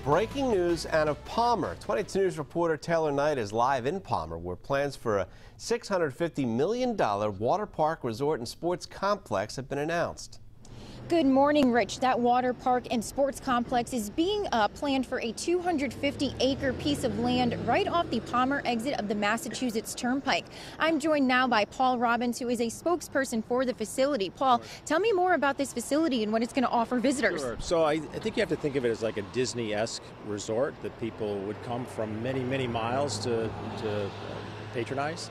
Breaking news out of Palmer. 22 News reporter Taylor Knight is live in Palmer, where plans for a $650 million water park, resort, and sports complex have been announced. Good morning, Rich. That water park and sports complex is being planned for a 250-acre piece of land right off the Palmer exit of the Massachusetts Turnpike. I'm joined now by Paul Robbins, who is a spokesperson for the facility. Paul, tell me more about this facility and what it's going to offer visitors. Sure. So I think you have to think of it as like a Disney-esque resort that people would come from many, many miles to patronize.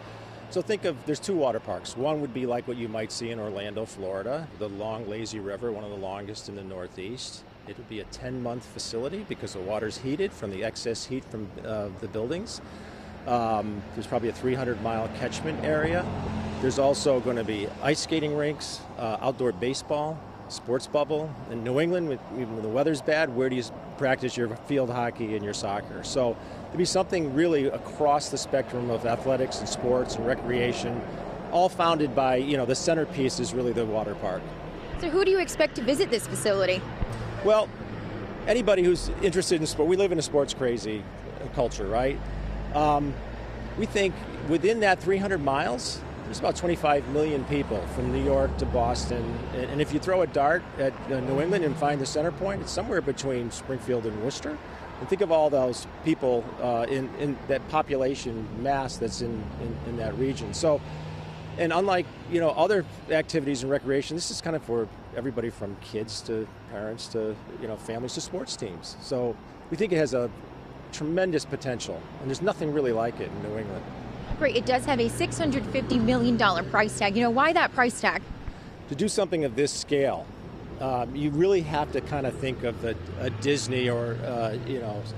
So think of, there's two water parks. One would be like what you might see in Orlando, Florida, the long lazy river, one of the longest in the Northeast. It would be a 10-month facility because the water's heated from the excess heat from the buildings. There's probably a 300-mile catchment area. There's also going to be ice skating rinks, outdoor baseball, sports bubble. In New England, even when the weather's bad, where do you practice your field hockey and your soccer? So there'd be something really across the spectrum of athletics and sports and recreation, all founded by, the centerpiece is really the water park. So who do you expect to visit this facility? Well, anybody who's interested in sport. We live in a sports crazy culture, right? We think within that 300 miles, there's about 25 million people from New York to Boston. And if you throw a dart at New England and find the center point, it's somewhere between Springfield and Worcester. And think of all those people in that population mass that's in that region. So, and unlike, other activities and recreation, this is kind of for everybody from kids to parents to, families to sports teams. So we think it has a tremendous potential, and there's nothing really like it in New England. Great. It does have a $650 million price tag. Why that price tag? To do something of this scale, you really have to kind of think of a Disney or,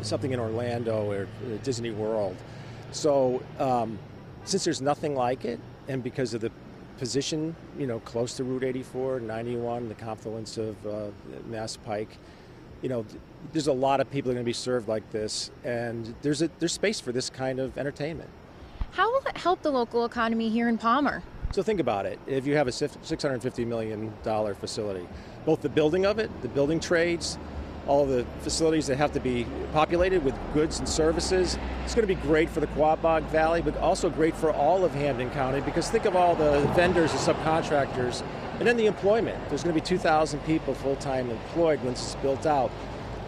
something in Orlando or Disney World. So since there's nothing like it, and because of the position, close to Route 84, 91, the confluence of Mass Pike, there's a lot of people that are going to be served like this, and there's space for this kind of entertainment. How will it help the local economy here in Palmer? So think about it. If you have a $650 million facility, both the building of it, the building trades, all the facilities that have to be populated with goods and services, it's going to be great for the Quabog Valley, but also great for all of Hampden County, because think of all the vendors and subcontractors, and then the employment. There's going to be 2,000 people full-time employed once it's built out.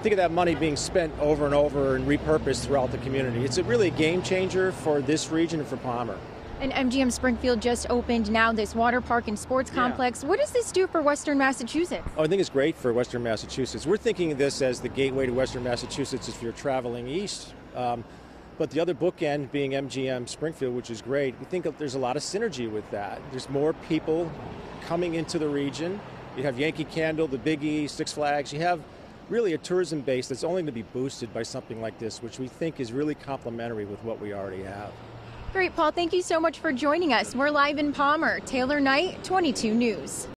Think of that money being spent over and over and repurposed throughout the community. It's really a game changer for this region and for Palmer. And MGM Springfield just opened now this water park and sports complex. What does this do for Western Massachusetts? Oh, I think it's great for Western Massachusetts. We're thinking of this as the gateway to Western Massachusetts if you're traveling east. But the other bookend being MGM Springfield, which is great. We think that there's a lot of synergy with that. There's more people coming into the region. You have Yankee Candle, the Big E, Six Flags. You have really a tourism base that's only going to be boosted by something like this, which we think is really complementary with what we already have. Great, Paul. Thank you so much for joining us. We're live in Palmer. Taylor Knight, 22 News.